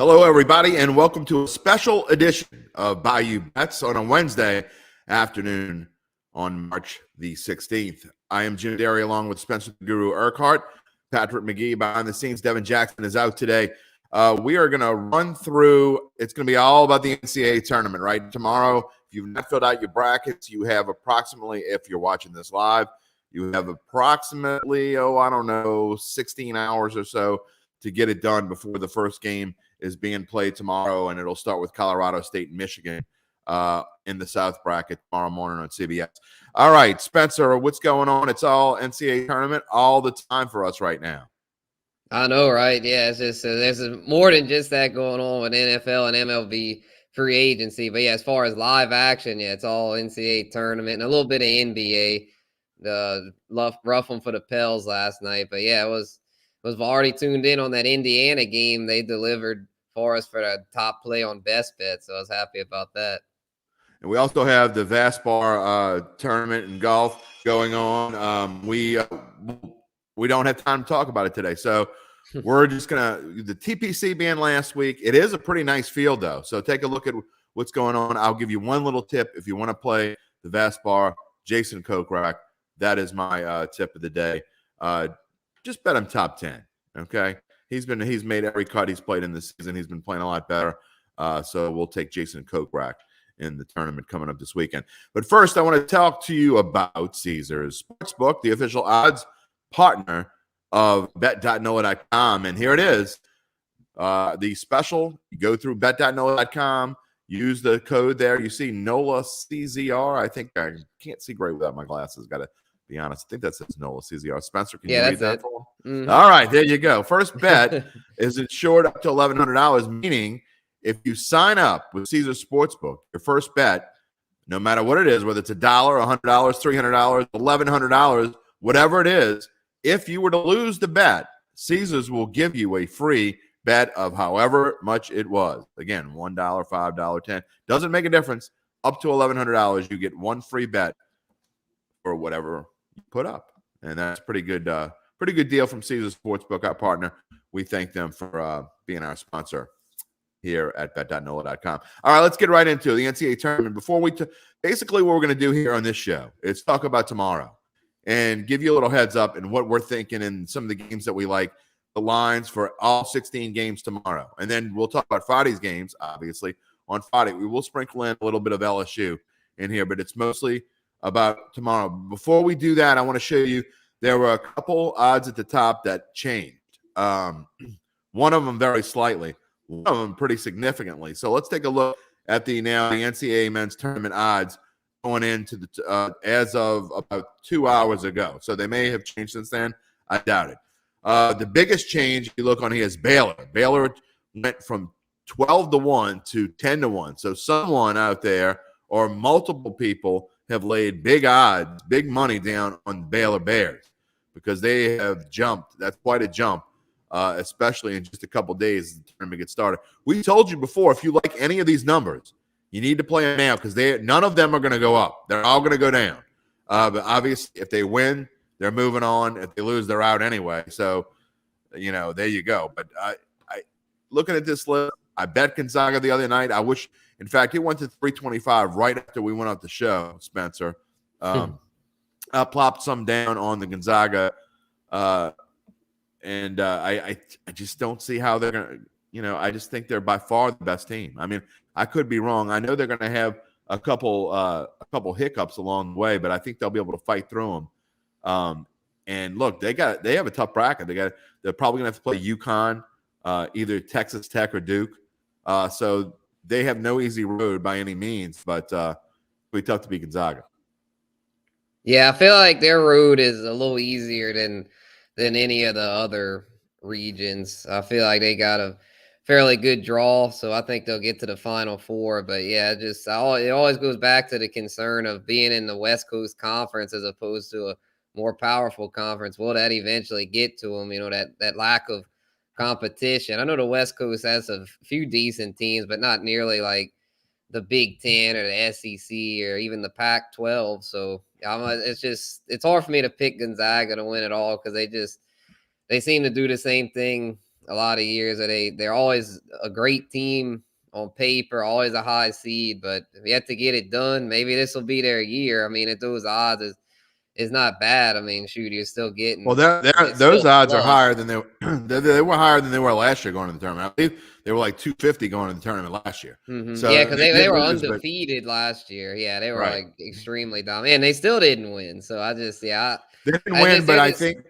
Hello, everybody, and welcome to a special edition of Bayou Bets on a Wednesday afternoon on March the 16th. I am Jim Derry along with Spencer Guru Urquhart, Patrick McGee behind the scenes. Devin Jackson is out today. We are going to run through, it's going to be all about the NCAA tournament, right? Tomorrow, if you've not filled out your brackets, you have approximately, if you're watching this live, you have approximately, 16 hours or so to get it done before the first game is being played tomorrow, and it'll start with Colorado State and Michigan in the South bracket tomorrow morning on CBS. All right, Spencer, what's going on? It's all NCAA tournament all the time for us right now. I know, right? Yeah, it's just there's more than just that going on with NFL and MLB free agency. But yeah, as far as live action, yeah, it's all NCAA tournament and a little bit of NBA. The rough one for the Pels last night, but yeah, it was already tuned in on that Indiana game. They delivered for us for the top play on best bet, so I was happy about that. And we also have the Vasbar tournament in golf going on. We don't have time to talk about it today, so we're just the TPC being last week. It is a pretty nice field though, so take a look at what's going on. I'll give you one little tip if you want to play the Vasbar. Jason Kokrak, that is my tip of the day. Just bet him top 10. Okay, he's made every cut he's played in this season. He's been playing a lot better. So we'll take Jason Kokrak in the tournament coming up this weekend. But first, I want to talk to you about Caesars Sportsbook, the official odds partner of Bet.NOLA.com. And here it is. The special, you go through Bet.NOLA.com, use the code there. You see NOLA CZR. I think I can't see great without my glasses. Got to be honest. I think that says NOLA CZR. Spencer, can you read that for me? Mm-hmm. All right, there you go. First bet is insured up to $1,100, meaning if you sign up with Caesars Sportsbook, your first bet, no matter what it is, whether it's $1, $100, $300, $1,100, whatever it is, if you were to lose the bet, Caesars will give you a free bet of however much it was. Again, $1, $5, $10. Doesn't make a difference. Up to $1,100, you get one free bet for whatever you put up. And that's pretty good deal from Caesars Sportsbook, our partner. We thank them for being our sponsor here at Bet.NOLA.com. All right, let's get right into the NCAA tournament. Before we basically what we're going to do here on this show is talk about tomorrow and give you a little heads up and what we're thinking and some of the games that we like, the lines for all 16 games tomorrow. And then we'll talk about Friday's games, obviously. On Friday, we will sprinkle in a little bit of LSU in here, but it's mostly about tomorrow. Before we do that, I want to show you there were a couple odds at the top that changed. One of them very slightly. One of them pretty significantly. So let's take a look at the NCAA men's tournament odds going into the as of about 2 hours ago. So they may have changed since then. I doubt it. The biggest change, if you look on here, is Baylor. Baylor went from 12-1 to 10-1. So someone out there or multiple people have laid big odds, big money down on Baylor Bears because they have jumped. That's quite a jump. Especially in just a couple days as the tournament gets started. We told you before, if you like any of these numbers, you need to play them now because none of them are going to go up. They're all going to go down. But obviously, if they win, they're moving on. If they lose, they're out anyway. So, there you go. But I looking at this list, I bet Gonzaga the other night. I wish, in fact, it went to 325 right after we went off the show, Spencer. I plopped some down on the Gonzaga And I just don't see how they're going to, I just think they're by far the best team. I mean, I could be wrong. I know they're going to have a couple hiccups along the way, but I think they'll be able to fight through them. And look, they have a tough bracket. They're probably going to have to play UConn, either Texas Tech or Duke. So they have no easy road by any means, but it'll be tough to beat Gonzaga. Yeah, I feel like their road is a little easier than any of the other regions. I feel like they got a fairly good draw, so I think they'll get to the Final Four. But yeah, it always goes back to the concern of being in the West Coast Conference as opposed to a more powerful conference. Will that eventually get to them? That lack of competition. I know the West Coast has a few decent teams, but not nearly like the Big Ten or the SEC or even the Pac-12. So it's hard for me to pick Gonzaga to win it all because they seem to do the same thing a lot of years that they're always a great team on paper, always a high seed, but if you have to get it done, maybe this will be their year. I mean, at those odds is not bad. I mean, shoot, you're still Well, getting it's those still odds are plus. higher than they were higher than they were last year going to the tournament. I believe they were like 250 going to the tournament last year. Yeah, So because they they did were lose, but undefeated last year. Yeah, they were right, like extremely dominant, and they still didn't win. So they didn't I win. just But they're I just think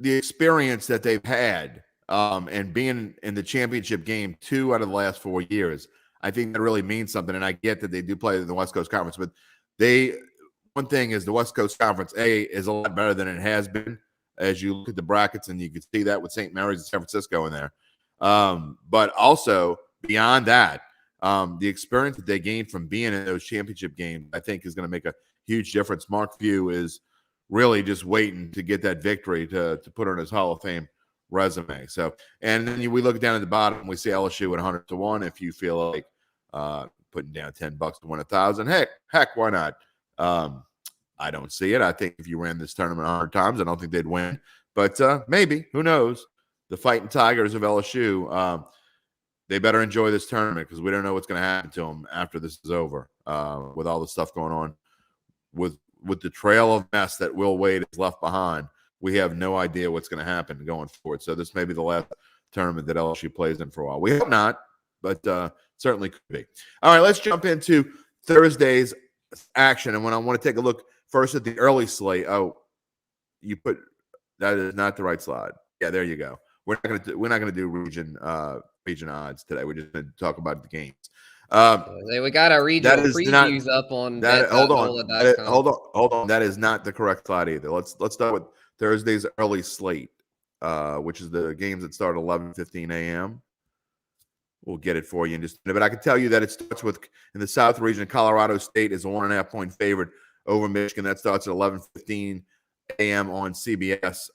the experience that they've had and being in the championship game 2 out of the last 4 years, I think that really means something. And I get that they do play in the West Coast Conference, but one thing is the West Coast Conference is a lot better than it has been as you look at the brackets, and you can see that with St. Mary's and San Francisco in there. But also beyond that, the experience that they gained from being in those championship games, I think, is going to make a huge difference. Mark Few is really just waiting to get that victory to put on his Hall of Fame resume. So, and then we look down at the bottom, we see LSU at 100-1. If you feel like putting down $10 to win 1,000, heck, why not? I don't see it. I think if you ran this tournament 100 times, I don't think they'd win. But maybe, who knows? The Fighting Tigers of LSU, they better enjoy this tournament because we don't know what's going to happen to them after this is over with all the stuff going on with the trail of mess that Will Wade has left behind. We have no idea what's going to happen going forward. So this may be the last tournament that LSU plays in for a while. We hope not, but certainly could be. All right, let's jump into Thursday's action. And when I want to take a look first at the early slate. Oh, you put that is not the right slide. Yeah, there you go. We're not going to do region odds today. We're just going to talk about the games. we got our regional previews up on bet.nola.com. Hold on. That is not the correct slide either. Let's start with Thursday's early slate, which is the games that start at 11:15 a.m. We'll get it for you in just a minute. But I can tell you that it starts with, in the South region, Colorado State is a 1.5-point favorite over Michigan. That starts at 11:15 a.m. on CBS.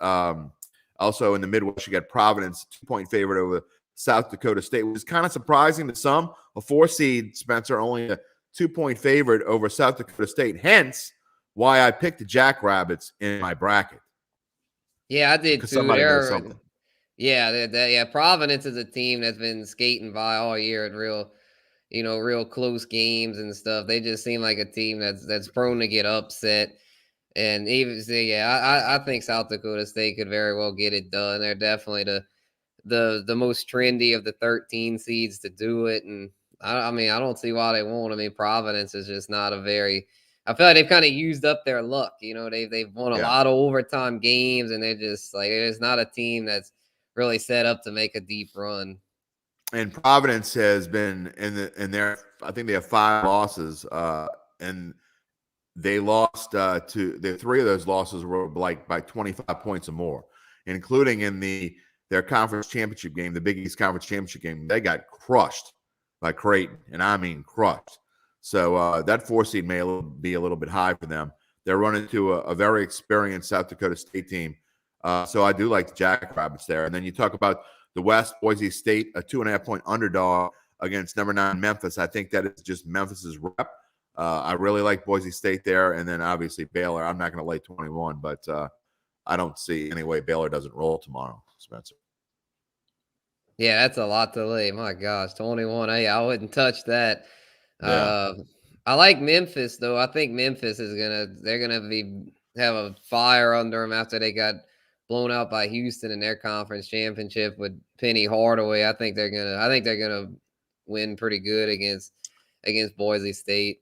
Also in the Midwest, you got Providence, 2-point favorite over South Dakota State, which is kind of surprising to some. A 4-seed, Spencer, only a 2-point favorite over South Dakota State. Hence, why I picked the Jackrabbits in my bracket. Yeah, I did because too. Somebody knows something. Yeah, Providence is a team that's been skating by all year at real close games and stuff. They just seem like a team that's prone to get upset. And even I think South Dakota State could very well get it done. They're definitely the most trendy of the 13 seeds to do it. And I mean, I don't see why they won't. I mean, Providence is just not a very. I feel like they've kind of used up their luck. They've won a lot of overtime games, and they're just like it's not a team that's really set up to make a deep run. And Providence has been in their. I think they have 5 losses, and they lost to the 3 of those losses were like by 25 points or more, including in their conference championship game, the Big East Conference Championship game. They got crushed by Creighton, and I mean crushed. So that 4-seed may be a little bit high for them. They're running into a very experienced South Dakota State team. So I do like the Jackrabbits there. And then you talk about the West, Boise State, a 2.5-point underdog against number 9 Memphis. I think that is just Memphis's rep. I really like Boise State there. And then obviously Baylor. I'm not going to lay 21, but I don't see any way Baylor doesn't roll tomorrow, Spencer. Yeah, that's a lot to lay. My gosh, 21. Hey, I wouldn't touch that. Yeah. I like Memphis though. I think Memphis they're gonna have a fire under them after they got blown out by Houston in their conference championship with Penny Hardaway. I think they're gonna win pretty good against Boise State.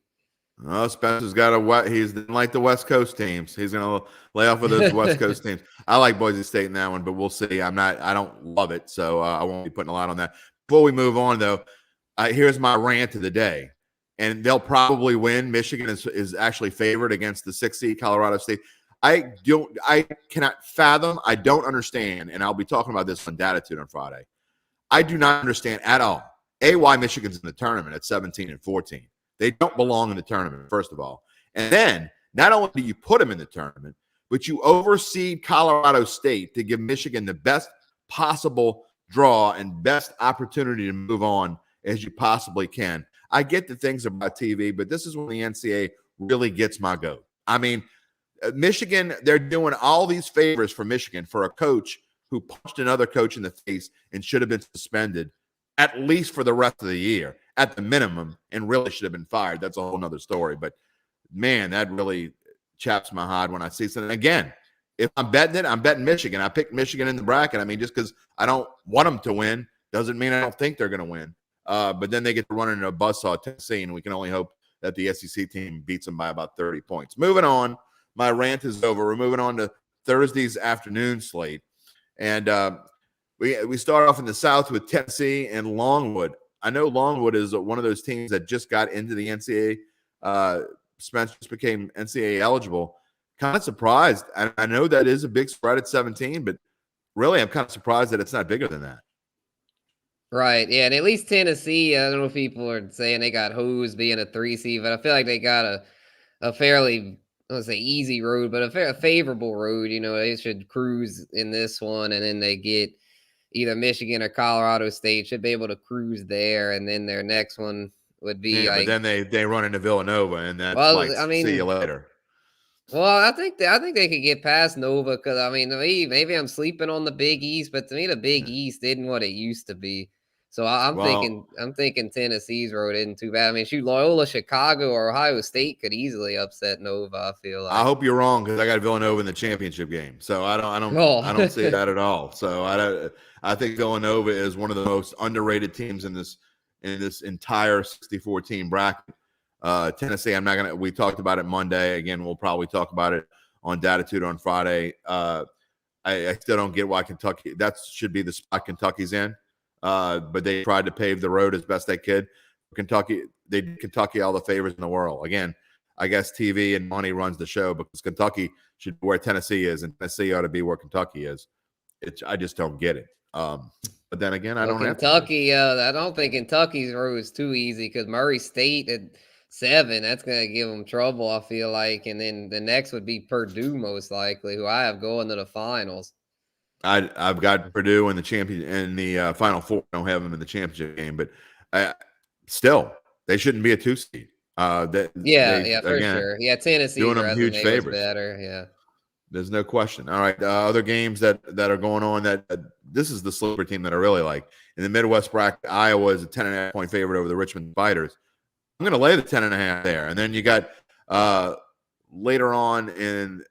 Oh, Spencer's got he's like the West Coast teams. He's going to lay off with those West Coast teams. I like Boise State in that one, but we'll see. I don't love it, so I won't be putting a lot on that. Before we move on, though, here's my rant of the day, and they'll probably win. Michigan is actually favored against the 6-seed Colorado State. I cannot fathom. I don't understand, and I'll be talking about this on Datitude on Friday. I do not understand at all. Why Michigan's in the tournament at 17-14. They don't belong in the tournament, first of all. And then, not only do you put them in the tournament, but you overseed Colorado State to give Michigan the best possible draw and best opportunity to move on as you possibly can. I get the things about TV, but this is when the NCAA really gets my goat. I mean, Michigan, they're doing all these favors for Michigan for a coach who punched another coach in the face and should have been suspended at least for the rest of the year at the minimum, and really should have been fired. That's a whole nother story. But man, that really chaps my hide when I see something. Again, if I'm betting it, I'm betting Michigan. I picked Michigan in the bracket. I mean, just because I don't want them to win doesn't mean I don't think they're going to win. But then they get to run into a buzzsaw at Tennessee, and we can only hope that the SEC team beats them by about 30 points. Moving on, my rant is over. We're moving on to Thursday's afternoon slate. And we start off in the South with Tennessee and Longwood. I know Longwood is one of those teams that just got into the NCAA. Spencer just became NCAA eligible. Kind of surprised. I know that is a big spread at 17, but really I'm kind of surprised that it's not bigger than that. Right. Yeah. And at least Tennessee, I don't know if people are saying they got hosed being a 3 seed, but I feel like they got a fairly, I don't say easy road, but a favorable road. You know, they should cruise in this one, and then they get either Michigan or Colorado State, should be able to cruise there. And then their next one would be but then they run into Villanova, and that's see you later. Well, I think they could get past Nova, because I mean, maybe I'm sleeping on the Big East, but to me the Big East isn't what it used to be. So I'm thinking Tennessee's road isn't too bad. I mean, shoot, Loyola, Chicago, or Ohio State could easily upset Nova. I feel like. I hope you're wrong, because I got Villanova in the championship game, so I don't see that at all. So I think Villanova is one of the most underrated teams in this entire 64 team bracket. Tennessee, we talked about it Monday. Again, we'll probably talk about it on Datitude on Friday. I still don't get why Kentucky, that should be the spot Kentucky's in. But they tried to pave the road as best they could. Kentucky, they did Kentucky all the favors in the world. Again, I guess TV and money runs the show, because Kentucky should be where Tennessee is, and Tennessee ought to be where Kentucky is. I just don't get it. But then again, I don't have Kentucky. I don't think Kentucky's road is too easy, because Murray State at 7, that's going to give them trouble, I feel like. And then the next would be Purdue, most likely, who I have going to the finals. I've got Purdue in the Final Four. I don't have them in the championship game, but still, they shouldn't be a 2 seed. For sure. Yeah, Tennessee doing them huge favors. Better. Yeah, there's no question. All right, other games that are going on. This is the sleeper team that I really like in the Midwest bracket. Iowa is a 10.5 point favorite over the Richmond Spiders. I'm going to lay the 10.5 there, and then you got later on in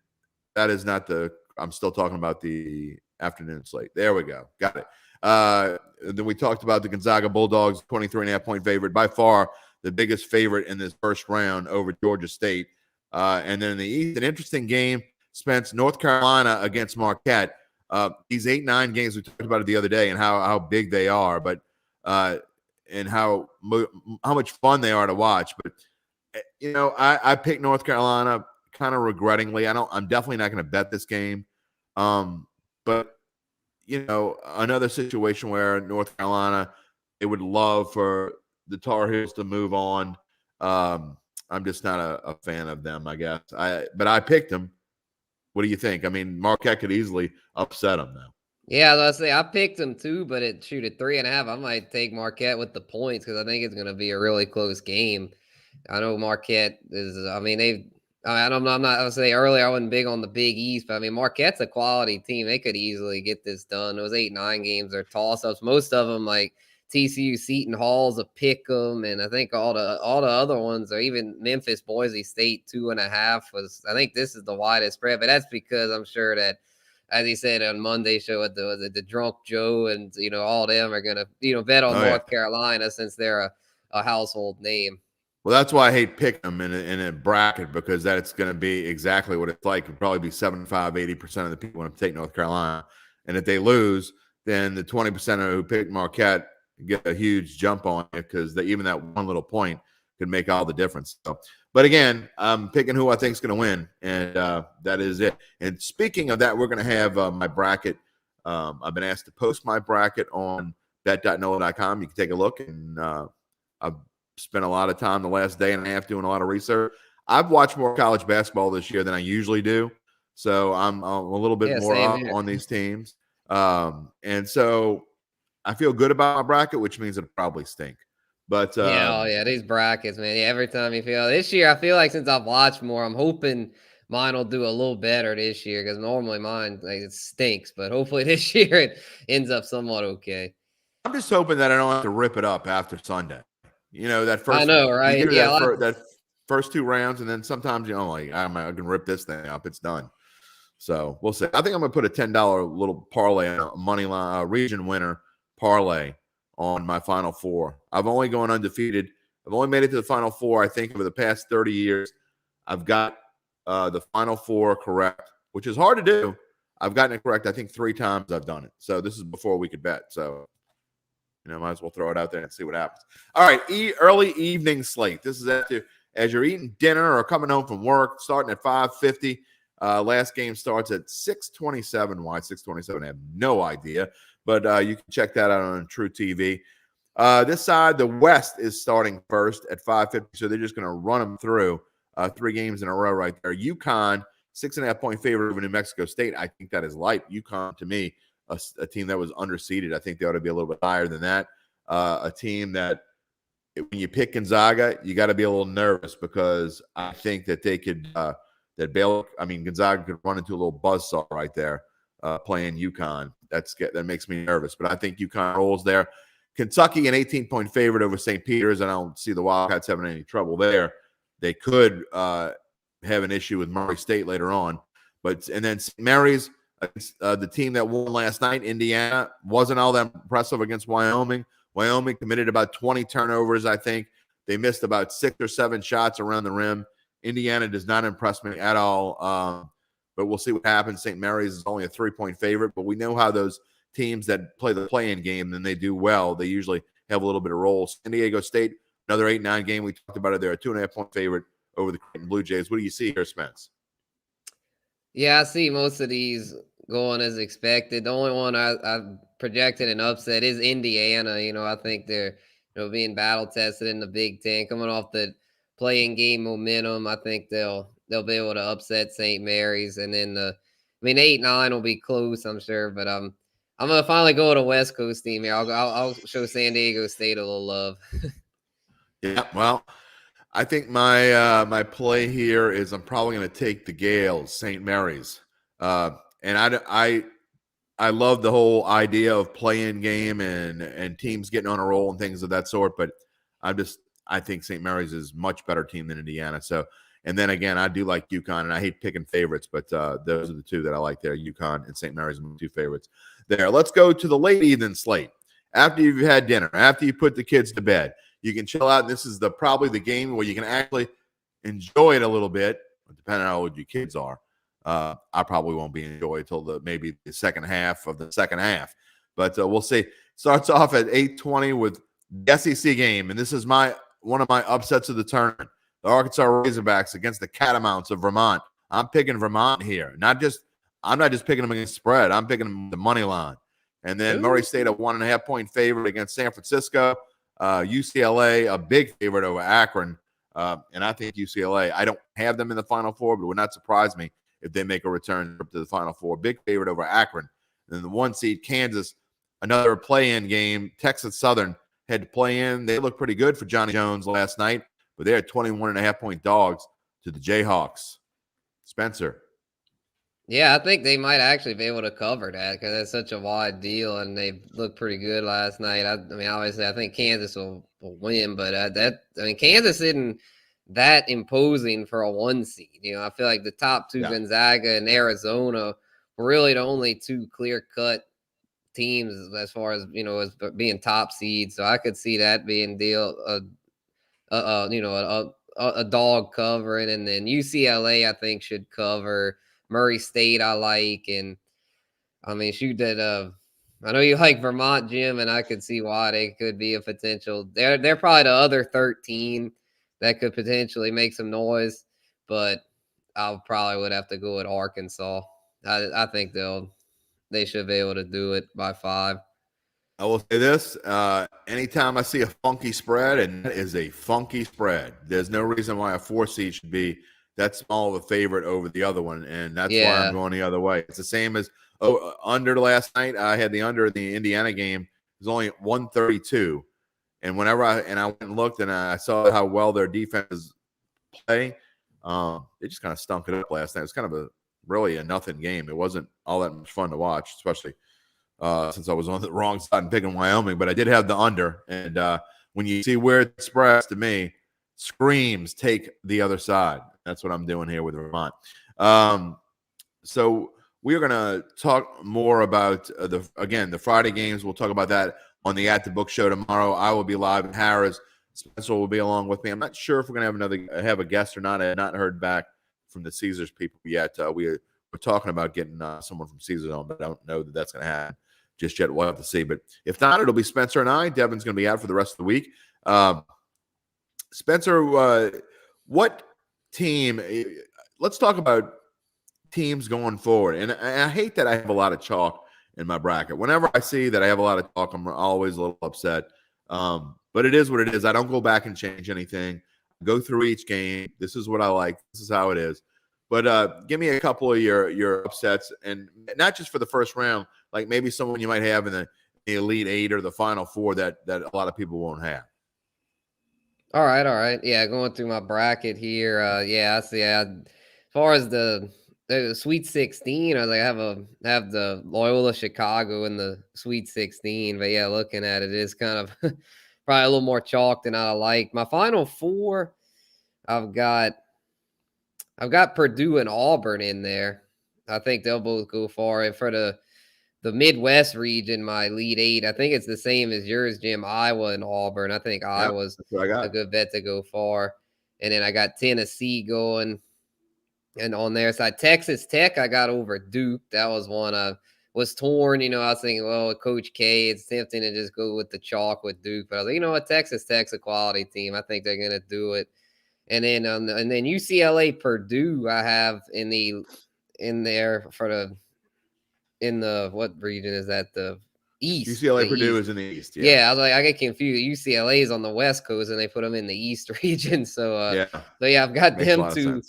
that is not the. I'm still talking about the afternoon slate. There we go. Got it. Then we talked about the Gonzaga Bulldogs, 23.5 point favorite, by far the biggest favorite in this first round over Georgia State. And then in the East, an interesting game, Spence, North Carolina against Marquette. These 8-9 games, we talked about it the other day and how big they are, but and how much fun they are to watch. But you know, I picked North Carolina kind of regrettingly. I'm definitely not going to bet this game. But you know, another situation where North Carolina, it would love for the Tar Heels to move on. I'm just not a fan of them, I guess. But I picked them. What do you think? I mean, Marquette could easily upset them now. Yeah, let's say I picked them too, but at 3.5, I might take Marquette with the points, because I think it's going to be a really close game. I know Marquette is. I mean, I'm not. I was saying earlier I wasn't big on the Big East, but I mean Marquette's a quality team. They could easily get this done. Those 8-9 games are toss-ups. Most of them, like TCU, Seton Hall's a pick 'em, and I think all the other ones, or even Memphis, Boise State 2.5 was. I think this is the widest spread, but that's because I'm sure that, as he said on Monday show, at the Drunk Joe and all them are gonna bet on North Carolina, since they're a household name. Well, that's why I hate picking them in a bracket, because that's going to be exactly what it's like. It'll probably be 75-80% of the people want to take North Carolina. And if they lose, then the 20% who picked Marquette get a huge jump on it, because even that one little point could make all the difference. So, but again, I'm picking who I think is going to win, and that is it. And speaking of that, we're going to have my bracket. I've been asked to post my bracket on bet.nola.com. You can take a look, and I've spent a lot of time the last day and a half doing a lot of research. I've watched more college basketball this year than I usually do, so I'm a little bit more up on these teams. And so I feel good about my bracket, which means it'll probably stink. But these brackets, man. Yeah, every time you feel this year, I feel like since I've watched more, I'm hoping mine will do a little better this year because normally mine it stinks, but hopefully this year it ends up somewhat okay. I'm just hoping that I don't have to rip it up after Sunday. That I first know, you right? do Yeah, that first 2 rounds, and then sometimes like I can rip this thing up. It's done. So we'll see. I think I'm gonna put a $10 little parlay on a money line region winner parlay on my Final Four. I've only gone undefeated. I've only made it to the Final Four. I think over the past 30 years, I've got the Final Four correct, which is hard to do. I've gotten it correct. I think 3 times I've done it. So this is before we could bet. So might as well throw it out there and see what happens. All right, early evening slate. This is as you're eating dinner or coming home from work, starting at 5:50. Last game starts at 6:27. Why 6:27? I have no idea, but you can check that out on True TV. This side, the West is starting first at 5:50, so they're just going to run them through 3 games in a row right there. UConn, 6.5-point favorite over New Mexico State. I think that is light. UConn, to me, a team that was underseeded. I think they ought to be a little bit higher than that. A team that when you pick Gonzaga, you got to be a little nervous because I think that they could Gonzaga could run into a little buzzsaw right there playing UConn. That makes me nervous, but I think UConn rolls there. Kentucky, an 18-point favorite over St. Peter's. I don't see the Wildcats having any trouble there. They could have an issue with Murray State later on, and then St. Mary's. The team that won last night, Indiana, wasn't all that impressive against Wyoming. Wyoming committed about 20 turnovers, I think. They missed about 6 or 7 shots around the rim. Indiana does not impress me at all, but we'll see what happens. St. Mary's is only a 3-point favorite, but we know how those teams that play the play-in game, and they do well, they usually have a little bit of roll. San Diego State, another 8-9 game. We talked about it. They're a 2.5-point favorite over the Creighton Blue Jays. What do you see here, Spence? Yeah, I see most of these going as expected. The only one I projected an upset is Indiana. I think they're being battle tested in the Big Ten, coming off the playing game momentum. I think they'll be able to upset St. Mary's, and then 8-9 will be close, I'm sure. But I'm gonna finally go with a West Coast team here. I'll show San Diego State a little love. Yeah, well, I think my play here is I'm probably going to take the Gales, St. Mary's, and I love the whole idea of playing game and teams getting on a roll and things of that sort. But I think St. Mary's is a much better team than Indiana. So, and then again, I do like UConn, and I hate picking favorites, but those are the 2 that I like there. UConn and St. Mary's are my 2 favorites there. Let's go to the late evening slate. After you've had dinner, after you put the kids to bed, you can chill out. This is probably the game where you can actually enjoy it a little bit, depending on how old your kids are. I probably won't be enjoying it till maybe the second half of the second half, but we'll see. Starts off at 8:20 with the SEC game, and this is one of my upsets of the tournament. The Arkansas Razorbacks against the Catamounts of Vermont. I'm picking Vermont here. I'm not just picking them against spread. I'm picking them the money line. And then Murray State, a 1.5-point favorite against San Francisco. UCLA, a big favorite over Akron. And I think UCLA, I don't have them in the Final Four, but it would not surprise me if they make a return to the Final Four. Big favorite over Akron. And then the 1 seed, Kansas, another play-in game. Texas Southern had to play in. They looked pretty good for Johnny Jones last night, but they're 21.5-point dogs to the Jayhawks. Spencer. Yeah, I think they might actually be able to cover that because it's such a wide deal, and they looked pretty good last night. Obviously, I think Kansas will win, but Kansas isn't that imposing for a 1 seed. I feel like the top 2, Gonzaga and Arizona, were really the only 2 clear-cut teams as far as as being top seeds. So I could see that being a dog covering, and then UCLA I think should cover. Murray State I like, and shoot that. I know you like Vermont, Jim, and I could see why they could be a potential. They're probably the other 13 that could potentially make some noise, but I probably would have to go with Arkansas. I think they should be able to do it by 5. I will say this, anytime I see a funky spread, and that is a funky spread, there's no reason why a 4 seed should be that small of a favorite over the other one, and that's why I'm going the other way. It's the same as under last night. I had the under in the Indiana game. It was only 132, and whenever I went and looked and I saw how well their defense play, They just kind of stunk it up last night. It was kind of really a nothing game. It wasn't all that much fun to watch, especially since I was on the wrong side and picking Wyoming. But I did have the under, and when you see where it spreads, to me, screams take the other side. That's what I'm doing here with Vermont. So we are going to talk more about the Friday games. We'll talk about that on the At the Book show tomorrow. I will be live in Harrah's. Spencer will be along with me. I'm not sure if we're going to have a guest or not. I have not heard back from the Caesars people yet. We're talking about getting someone from Caesars on, but I don't know that that's going to happen just yet. We'll have to see. But if not, it'll be Spencer and I. Devin's going to be out for the rest of the week. Spencer, what team? Let's talk about teams going forward. And I hate that I have a lot of chalk in my bracket. Whenever I see that I have a lot of chalk, I'm always a little upset. But it is what it is. I don't go back and change anything. I go through each game. This is what I like. This is how it is. But give me a couple of your upsets, and not just for the first round, like maybe someone you might have in the Elite Eight or the Final Four that a lot of people won't have. All right. Yeah, going through my bracket here. I see. As far as the Sweet 16, I was like, I have the Loyola Chicago in the Sweet 16. But yeah, looking at it, it's kind of probably a little more chalk than I like. My Final Four, I've got Purdue and Auburn in there. I think they'll both go far. And for the Midwest region, my Elite Eight, I think it's the same as yours, Jim. Iowa and Auburn. I think Iowa's a good bet to go far. And then I got Tennessee going. And on their side, Texas Tech, I got over Duke. That was one I was torn. I was thinking, well, Coach K, it's tempting to just go with the chalk with Duke. But I was like, you know what? Texas Tech's a quality team. I think they're going to do it. And then UCLA Purdue, I have in there for what region is that? The East. UCLA Purdue is in the East. Yeah, I was like, I get confused. UCLA is on the West Coast, and they put them in the East region. So I've got them two.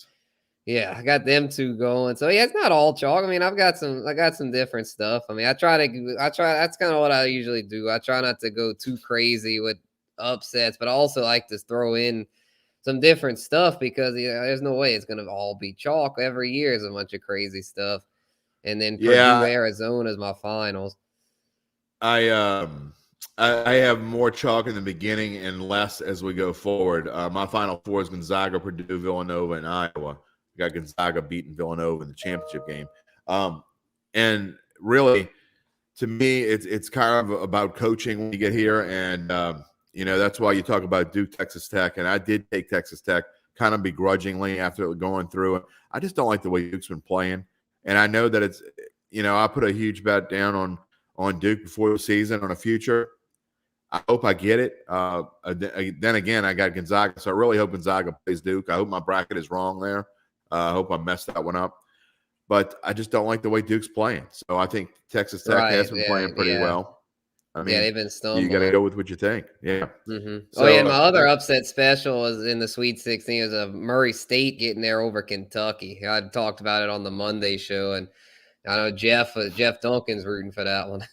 Yeah, I got them two going. So yeah, it's not all chalk. I mean, I got some different stuff. I mean, I try. That's kind of what I usually do. I try not to go too crazy with upsets, but I also like to throw in some different stuff because there's no way it's going to all be chalk. Every year is a bunch of crazy stuff. And then Purdue, Arizona is my finals. I have more chalk in the beginning and less as we go forward. My Final Four is Gonzaga, Purdue, Villanova, and Iowa. I got Gonzaga beating Villanova in the championship game. And really, to me, it's kind of about coaching when you get here. And, that's why you talk about Duke, Texas Tech. And I did take Texas Tech kind of begrudgingly after going through it. I just don't like the way Duke's been playing. And I know that it's, I put a huge bet down on Duke before the season on a future. I hope I get it. Then again, I got Gonzaga. So I really hope Gonzaga plays Duke. I hope my bracket is wrong there. I hope I messed that one up. But I just don't like the way Duke's playing. So I think Texas Tech has been playing pretty well. I mean, they've been stumbling. You got to go with what you think. Yeah. Mm-hmm. So, my other upset special was in the Sweet 16 is a Murray State getting there over Kentucky. I talked about it on the Monday show, and I know Jeff Duncan's rooting for that one.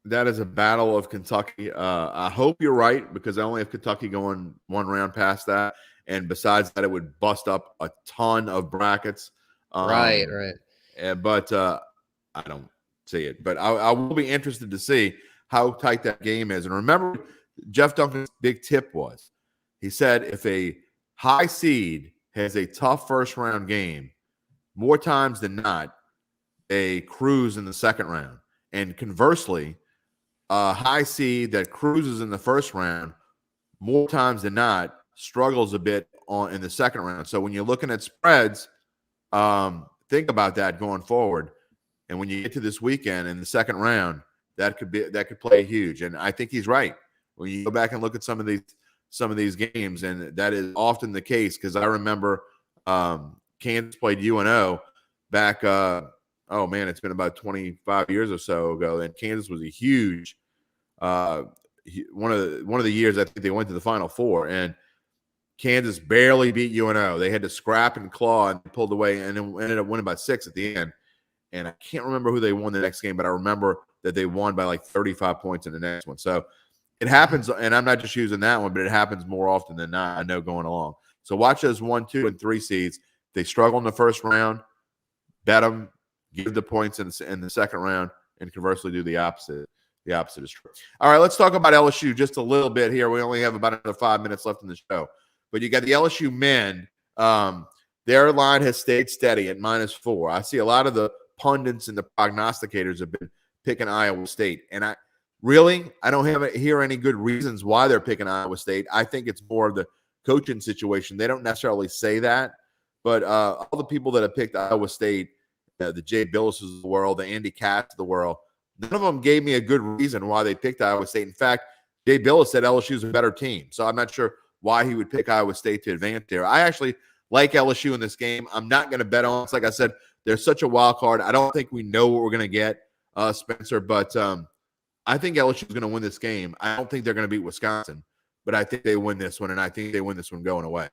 That is a battle of Kentucky. I hope you're right because I only have Kentucky going one round past that. And besides that, it would bust up a ton of brackets. Right. But I don't see it. But I will be interested to see how tight that game is. And remember, Jeff Duncan's big tip was, he said if a high seed has a tough first-round game, more times than not, they cruise in the second round. And conversely, a high seed that cruises in the first round, more times than not, struggles a bit in the second round. So when you're looking at spreads, think about that going forward. And when you get to this weekend in the second round, that could play huge. And I think he's right. When you go back and look at some of these games, and that is often the case because I remember Kansas played UNO back. It's been about 25 years or so ago, and Kansas was a huge one of the years I think they went to the Final Four, and Kansas barely beat UNO. They had to scrap and claw and pulled away, and then ended up winning by 6 at the end. And I can't remember who they won the next game, but I remember that they won by like 35 points in the next one. So It happens, and I'm not just using that one, but it happens more often than not, I know, going along. So watch those 1, 2, and 3 seeds. They struggle in the first round, bet them, give the points in the second round, and conversely do the opposite. The opposite is true. All right, let's talk about LSU just a little bit here. We only have about another 5 minutes left in the show. But you got the LSU men. Their line has stayed steady at -4. I see a lot of the pundits and the prognosticators have been picking Iowa State. And I don't hear any good reasons why they're picking Iowa State. I think it's more of the coaching situation. They don't necessarily say that. But all the people that have picked Iowa State, the Jay Billises of the world, the Andy Katz of the world, none of them gave me a good reason why they picked Iowa State. In fact, Jay Billis said LSU is a better team. So I'm not sure why he would pick Iowa State to advance there. I actually like LSU in this game. I'm not going to bet on it. Like I said, they're such a wild card. I don't think we know what we're going to get, Spencer, but I think LSU is going to win this game. I don't think they're going to beat Wisconsin, but I think they win this one, and I think they win this one going away.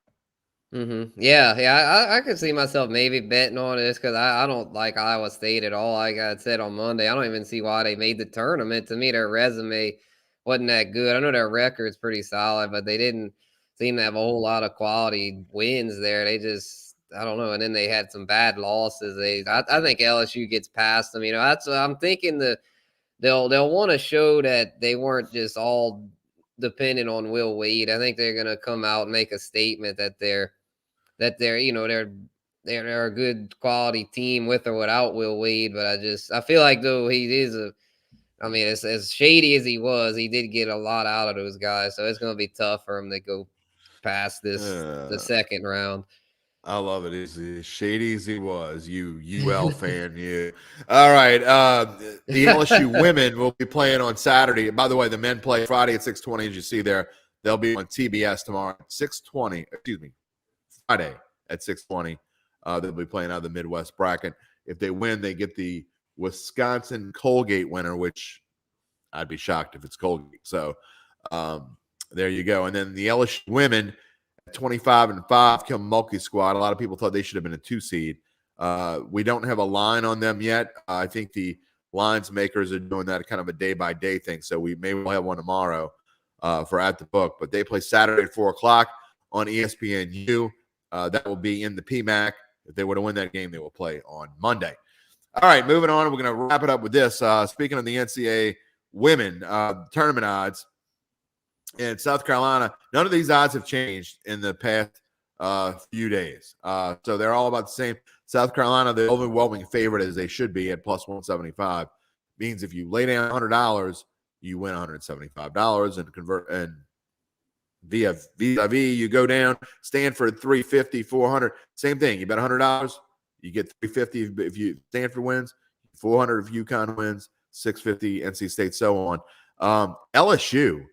Yeah. I could see myself maybe betting on this because I don't like Iowa State at all. Like I said on Monday, I don't even see why they made the tournament. To me, their resume wasn't that good. I know their record's pretty solid, but they didn't seem to have a whole lot of quality wins there. They just, I don't know. And then they had some bad losses. I think LSU gets past them. That's what I'm thinking. They'll want to show that they weren't just all dependent on Will Wade. I think they're going to come out and make a statement that they're a good quality team with or without Will Wade. But I feel like though he is as shady as he was, he did get a lot out of those guys. So it's going to be tough for him to go past the second round. I love it. As shady as he was, you UL fan, you. All right. The LSU women will be playing on Saturday. By the way, the men play Friday at 6:20, as you see there. They'll be on TBS tomorrow at 6:20. Excuse me, Friday at 6:20. They'll be playing out of the Midwest bracket. If they win, they get the Wisconsin Colgate winner, which I'd be shocked if it's Colgate. So there you go. And then the LSU women, 25-5, Kim Mulkey squad. A lot of people thought they should have been a 2 seed. We don't have a line on them yet. I think the lines makers are doing that kind of a day-by-day thing. So we maybe we'll have one tomorrow for At the Book. But they play Saturday at 4 o'clock on ESPNU. That will be in the PMAC. If they were to win that game, they will play on Monday. All right, moving on. We're going to wrap it up with this. Speaking of the NCAA women tournament odds, in South Carolina, none of these odds have changed in the past few days. So they're all about the same. South Carolina, the overwhelming favorite, as they should be, at plus 175. Means if you lay down $100, you win $175 and convert. And vis-a-vis, you go down, Stanford 350, 400. Same thing. You bet $100, you get 350 if you Stanford wins, 400 if UConn wins, 650 NC State, so on. LSU.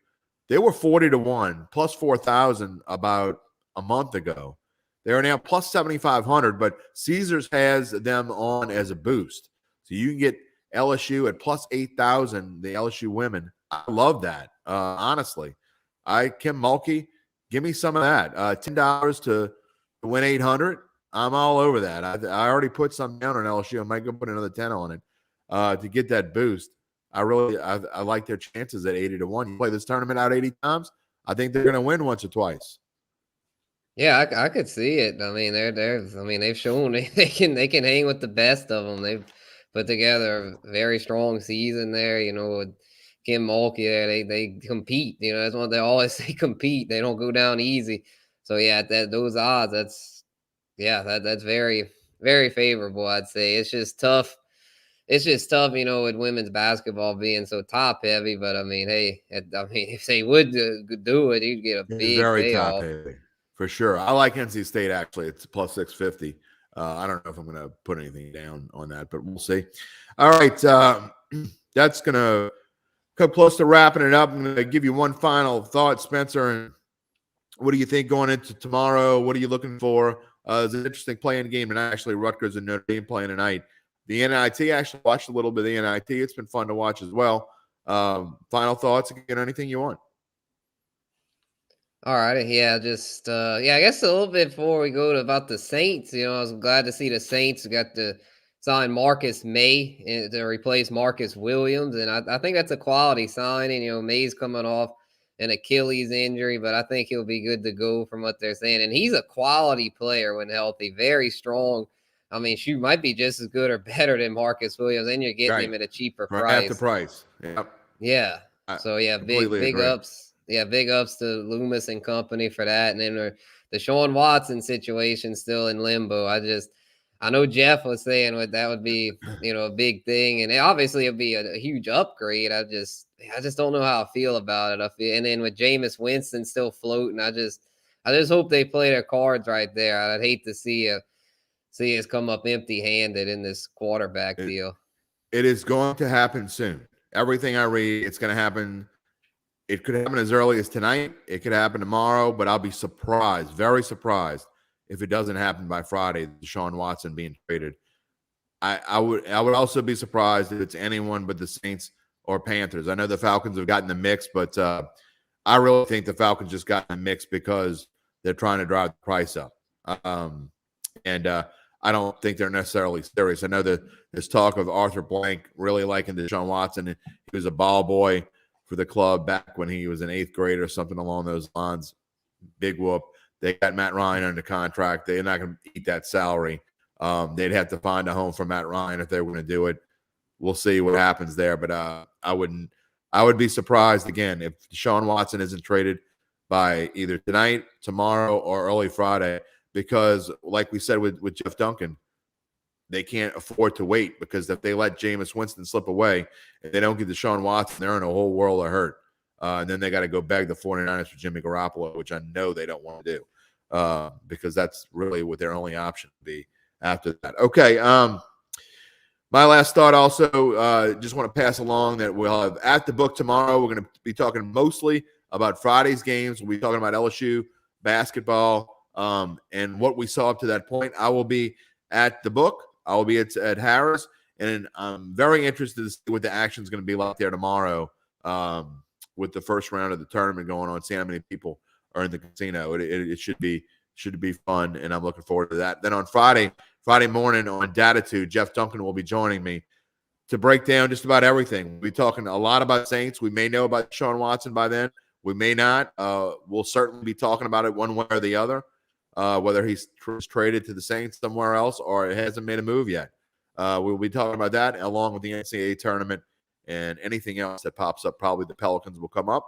They were 40-1, plus 4,000 about a month ago. They are now plus 7,500, but Caesars has them on as a boost. So you can get LSU at plus 8,000, the LSU women. I love that, honestly. Kim Mulkey, give me some of that. $10 to win 800. I'm all over that. I already put some down on LSU. I might go put another 10 on it to get that boost. I like their chances at 80-1. You play this tournament out 80 times, I think they're going to win once or twice. Yeah, I could see it. I mean, they've shown they can hang with the best of them. They've put together a very strong season there. With Kim Mulkey there, they compete. That's what they always say: compete. They don't go down easy. So yeah, those odds, that's very, very favorable. I'd say it's just tough. It's just tough, with women's basketball being so top heavy. But I mean, hey, if they would do it, you'd get a big very payoff. top heavy for sure. I like NC State actually. It's plus 650. I don't know if I'm going to put anything down on that, but we'll see. All right, that's going to come close to wrapping it up. I'm going to give you one final thought, Spencer. And what do you think going into tomorrow? What are you looking for? It's an interesting playing game, and actually Rutgers and Notre Dame playing tonight. The NIT, I actually watched a little bit of the NIT. It's been fun to watch as well. Final thoughts, again, anything you want. All right. Yeah, just I guess a little bit before we go to about the Saints, I was glad to see the Saints got to sign Marcus May to replace Marcus Williams. And I think that's a quality signing. May's coming off an Achilles injury, but I think he'll be good to go from what they're saying. And he's a quality player when healthy, very strong. I mean, shoot, might be just as good or better than Marcus Williams, and you're getting him at a cheaper For price. half the price. Yep. Yeah. So yeah, big ups. Yeah, big ups to Loomis and company for that. And then the Sean Watson situation still in limbo. I know Jeff was saying that would be, a big thing, and obviously it'd be a huge upgrade. I just don't know how I feel about it. And then with Jameis Winston still floating, I just hope they play their cards right there. I'd hate to see us come up empty-handed in this quarterback deal. It is going to happen soon. Everything I read, it's going to happen. It could happen as early as tonight. It could happen tomorrow, but I'll be surprised, very surprised, if it doesn't happen by Friday, Deshaun Watson being traded. I would also be surprised if it's anyone but the Saints or Panthers. I know the Falcons have gotten the mix, but I really think the Falcons just got in the mix because they're trying to drive the price up. And I don't think they're necessarily serious. I know that there's talk of Arthur Blank really liking Deshaun Watson. He was a ball boy for the club back when he was in 8th grade or something along those lines. Big whoop. They got Matt Ryan under contract. They're not going to eat that salary. They'd have to find a home for Matt Ryan if they were going to do it. We'll see what happens there. But I would be surprised, again, if Deshaun Watson isn't traded by either tonight, tomorrow, or early Friday, because like we said with Jeff Duncan, they can't afford to wait, because if they let Jameis Winston slip away and they don't get Deshaun Watson, they're in a whole world of hurt. And then they got to go beg the 49ers for Jimmy Garoppolo, which I know they don't want to do, because that's really what their only option would be after that. Okay. My last thought also, just want to pass along that we'll have at the book tomorrow. We're going to be talking mostly about Friday's games. We'll be talking about LSU basketball and what we saw up to that point. I will be at the book. I will be at Harris, and I'm very interested to see what the action is going to be like there tomorrow with the first round of the tournament going on. See how many people are in the casino. It should be fun, and I'm looking forward to that. Then on Friday morning on Datitude, Jeff Duncan will be joining me to break down just about everything. We'll be talking a lot about Saints. We may know about Deshaun Watson by then. We may not. We'll certainly be talking about it one way or the other, whether he's traded to the Saints somewhere else or it hasn't made a move yet. We'll be talking about that along with the NCAA tournament and anything else that pops up. Probably the Pelicans will come up.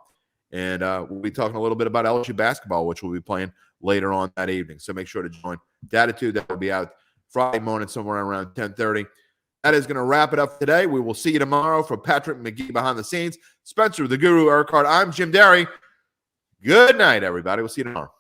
And we'll be talking a little bit about LSU basketball, which we'll be playing later on that evening. So make sure to join Datitude. That will be out Friday morning somewhere around 10:30. That is going to wrap it up today. We will see you tomorrow. For Patrick McGee behind the scenes, Spencer the Guru Urquhart, I'm Jim Derry. Good night, everybody. We'll see you tomorrow.